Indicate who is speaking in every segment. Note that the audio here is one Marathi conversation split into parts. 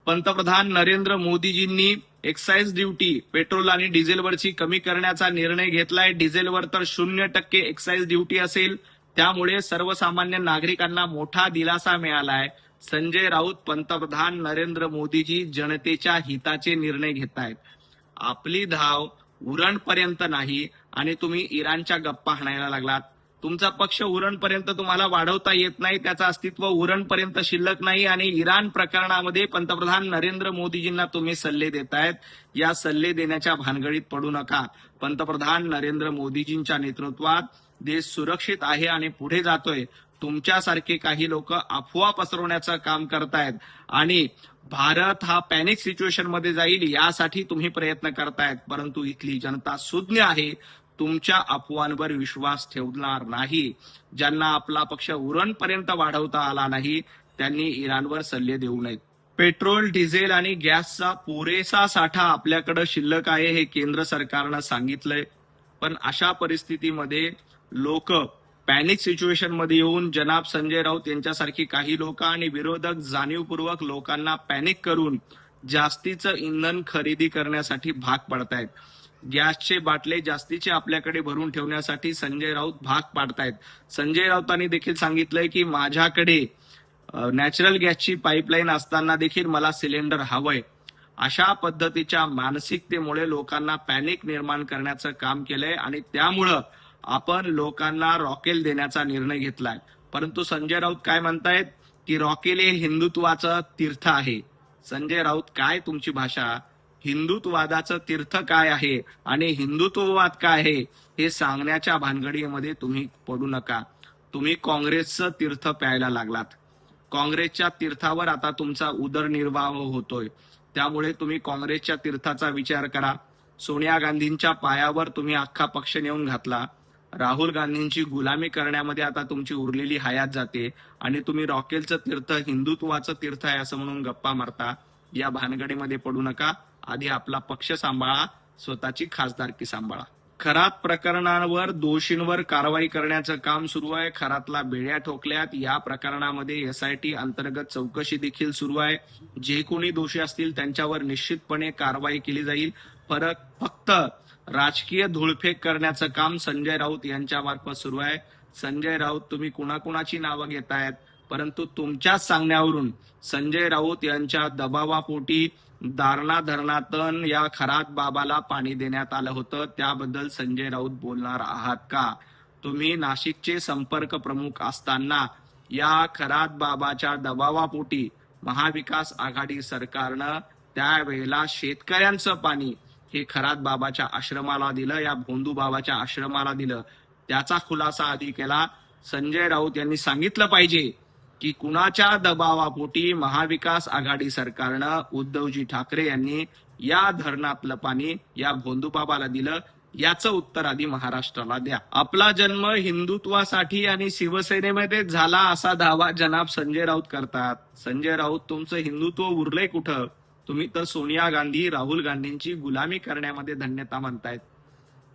Speaker 1: पंतप्रधान नरेंद्र मोदीजींनी एक्साईज ड्युटी पेट्रोल आणि डिझेलवरची कमी करण्याचा निर्णय घेतलाय. डिझेलवर तर 0% एक्साईज ड्युटी असेल. त्यामुळे सर्वसामान्य नागरिकांना मोठा दिलासा मिळालाय. संजय राऊत पंतप्रधान नरेंद्र मोदीजी जनतेच्या हिताचे निर्णय घेतायत. आपली धाव उरणपर्यंत नाही आणि तुम्ही इराणच्या गप्पा हाणायला लागलात. तुमचा पक्ष उरणपर्यंत तुम्हाला वाढवता येत नाही, त्याचं अस्तित्व उरणपर्यंत शिल्लक नाही आणि इराण प्रकरणामध्ये पंतप्रधान नरेंद्र मोदीजींना तुम्ही सल्ले देतायत. या सल्ले देण्याच्या भानगडीत पडू नका. पंतप्रधान नरेंद्र मोदीजींच्या नेतृत्वात देश सुरक्षित आहे आणि पुढे जातोय. तुमच्यासारखे काही लोक अफवा पसरवण्याचं काम करतायत आणि भारत हा पॅनिक सिच्युएशन मध्ये जाईल यासाठी तुम्ही प्रयत्न करतायत. परंतु इथली जनता सुज्ञ आहे, तुमच्या अफवांवर विश्वास ठेवणार नाही. ज्यांना आपला पक्ष उरणपर्यंत वाढवता आला नाही त्यांनी इराणवर सल्ले देऊ नयेत. पेट्रोल, डिझेल आणि गॅसचा पुरेसा साठा आपल्याकडे शिल्लक आहे हे केंद्र सरकारनं सांगितलंय. पण अशा परिस्थितीमध्ये लोक पॅनिक सिच्युएशन मध्ये येऊन जनाब संजय राऊत यांच्यासारखी काही लोक आणि विरोधक जाणीवपूर्वक लोकांना पॅनिक करून जास्तीचं इंधन खरेदी करण्यासाठी भाग पडतायत. गॅसचे बाटले जास्तीचे आपल्याकडे भरून ठेवण्यासाठी संजय राऊत भाग पाडतायत. संजय राऊतांनी देखील सांगितलंय की माझ्याकडे नॅचरल गॅसची पाईपलाईन असताना देखील मला सिलेंडर हवंय. अशा पद्धतीच्या मानसिकतेमुळे लोकांना पॅनिक निर्माण करण्याचं काम केलंय आणि त्यामुळं आपण लोकांना रॉकेल देण्याचा निर्णय घेतलाय. परंतु संजय राऊत काय म्हणतायत की रॉकेल हे हिंदुत्वाचं तीर्थ आहे. संजय राऊत, काय तुमची भाषा? हिंदुत्ववादाचं तीर्थ काय आहे आणि हिंदुत्ववाद काय आहे हे सांगण्याच्या भानगडीमध्ये तुम्ही पडू नका. तुम्ही काँग्रेसचं तीर्थ प्यायला लागलात. काँग्रेसच्या तीर्थावर आता तुमचा उदरनिर्वाह होतोय. त्यामुळे तुम्ही काँग्रेसच्या तीर्थाचा विचार करा. सोनिया गांधींच्या पायावर तुम्ही अख्खा पक्ष नेऊन घातला. राहुल गांधींची गुलामी करण्यामध्ये आता तुमची उरलेली हयात जाते आणि तुम्ही रॉकेलचं तीर्थ हिंदुत्वाचं तीर्थ आहे असं म्हणून गप्पा मारता. या भानगडीमध्ये पडू नका. आधी आपला पक्ष सांभाळा, स्वतःची खासदारकी सांभाळा. खरात प्रकरणावर दोषींवर कारवाई करण्याचं काम सुरू आहे. खरातला बेड्या ठोकल्यात. या प्रकरणामध्ये एसआयटी अंतर्गत चौकशी देखील सुरू आहे. जे कोणी दोषी असतील त्यांच्यावर निश्चितपणे कारवाई केली जाईल. फक्त राजकीय धूळफेक करण्याचं काम संजय राऊत यांच्या मार्फत सुरू आहे. संजय राऊत, तुम्ही कुणाकुणाची नावं घेतायत, परंतु तुमच्याच सांगण्यावरून संजय राऊत यांच्या दबावापोटी दारणा धरणातून या खरात बाबाला पाणी देण्यात आलं होतं. त्याबद्दल संजय राऊत बोलणार आहात का? तुम्ही नाशिकचे संपर्क प्रमुख असताना या खरात बाबाच्या दबावापोटी महाविकास आघाडी सरकारनं त्यावेळेला शेतकऱ्यांचं पाणी हे खरात बाबाच्या आश्रमाला दिलं, या भोंदू बाबाच्या आश्रमाला दिलं. त्याचा खुलासा आधी केला. संजय राऊत यांनी सांगितलं पाहिजे की कुणाच्या दबावापोटी महाविकास आघाडी सरकारनं उद्धवजी ठाकरे यांनी या धरणातलं पाणी या भोंदू बाबाला दिलं. याचं उत्तर आधी महाराष्ट्राला द्या. आपला जन्म हिंदुत्वासाठी आणि शिवसेनेमध्ये झाला असा दावा जनाब संजय राऊत करतात. संजय राऊत, तुमचं हिंदुत्व उरलंय कुठं? तुम्ही तर सोनिया गांधी, राहुल गांधींची गुलामी करण्यामध्ये धन्यता म्हणतायत.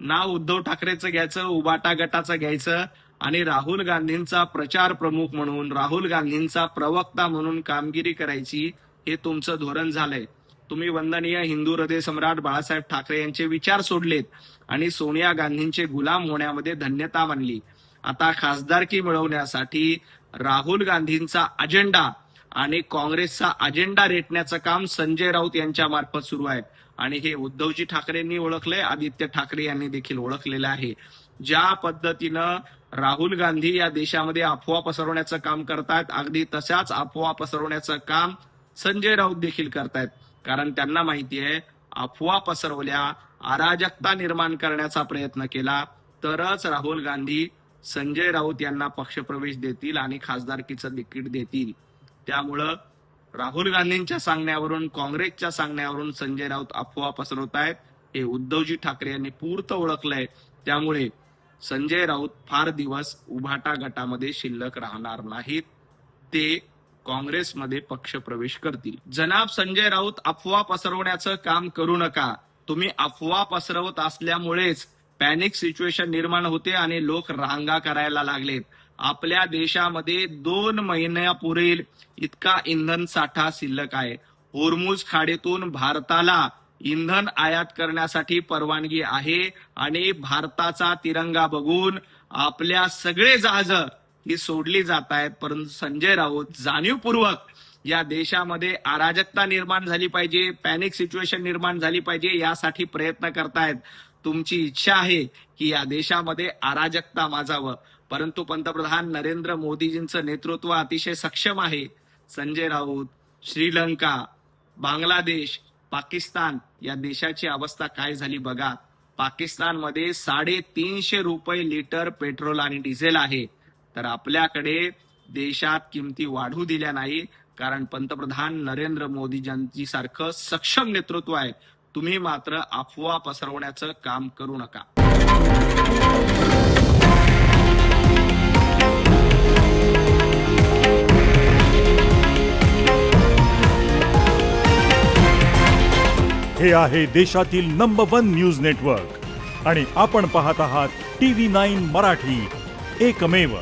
Speaker 1: नाव उद्धव ठाकरेचं घ्यायचं, उबाटा गटाचं घ्यायचं आणि राहुल गांधींचा प्रचार प्रमुख म्हणून, राहुल गांधींचा प्रवक्ता म्हणून कामगिरी करायची, हे तुमचं धोरण झालंय. तुम्ही वंदनीय हिंदू हृदय सम्राट बाळासाहेब ठाकरे यांचे विचार सोडलेत आणि सोनिया गांधींचे गुलाम होण्यामध्ये धन्यता मानली. आता खासदारकी मिळवण्यासाठी राहुल गांधींचा अजेंडा आणि काँग्रेसचा अजेंडा रेटण्याचं काम संजय राऊत यांच्या मार्फत सुरू आहे आणि हे उद्धवजी ठाकरेंनी ओळखलंय, आदित्य ठाकरे यांनी देखील ओळखलेलं आहे. ज्या पद्धतीनं राहुल गांधी या देशामध्ये अफवा पसरवण्याचं काम करतायत, अगदी तशाच अफवा पसरवण्याचं काम संजय राऊत देखील करतायत. कारण त्यांना माहिती आहे, अफवा पसरवल्या, अराजकता निर्माण करण्याचा प्रयत्न केला तरच राहुल गांधी संजय राऊत यांना पक्षप्रवेश देतील आणि खासदारकीचं तिकीट देतील. त्यामुळं राहुल गांधींच्या सांगण्यावरून, काँग्रेसच्या सांगण्यावरून संजय राऊत अफवा पसरवतायत हे उद्धवजी ठाकरे यांनी पूर्त ओळखलंय. त्यामुळे संजय राऊत फार दिवस उभाटा गटामध्ये शिल्लक राहणार नाहीत. ते काँग्रेसमध्ये पक्षप्रवेश करतील. जनाब संजय राऊत, अफवा पसरवण्याचं काम करू नका. तुम्ही अफवा पसरवत असल्यामुळेच पॅनिक सिच्युएशन निर्माण होते आणि लोक रांगा करायला लागलेत. आपल्या देशामध्ये 2 महिन्यापुरेल इतका इंधन साठा शिल्लक आहे. होर्मुझ खाडीतून भारताला इंधन आयात करण्यासाठी परवानगी आहे आणि भारताचा तिरंगा बघून आपल्या सगळे जहाज ही सोडली जात आहेत. परंतु संजय राऊत जाणीवपूर्वक या देशामध्ये अराजकता निर्माण झाली पाहिजे, पॅनिक सिच्युएशन निर्माण झाली पाहिजे यासाठी प्रयत्न करतायत. तुमची इच्छा आहे की या देशामध्ये अराजकता माजावं, परंतु पंतप्रधान नरेंद्र मोदीजींचं नेतृत्व अतिशय सक्षम आहे. संजय राऊत, श्रीलंका, बांगलादेश, पाकिस्तान या देशाची अवस्था काय झाली बघा. पाकिस्तानमध्ये 350 रुपये लिटर पेट्रोल आणि डिझेल आहे, तर आपल्याकडे देशात किमती वाढू दिल्या नाही, कारण पंतप्रधान नरेंद्र मोदीजींची सारखं सक्षम नेतृत्व आहे. तुम्ही मात्र अफवा पसरवण्याचं काम करू नका.
Speaker 2: हे आहे देशातील नंबर 1 न्यूज नेटवर्क आणि आपण पाहत आहात TV9 मराठी, एकमेव.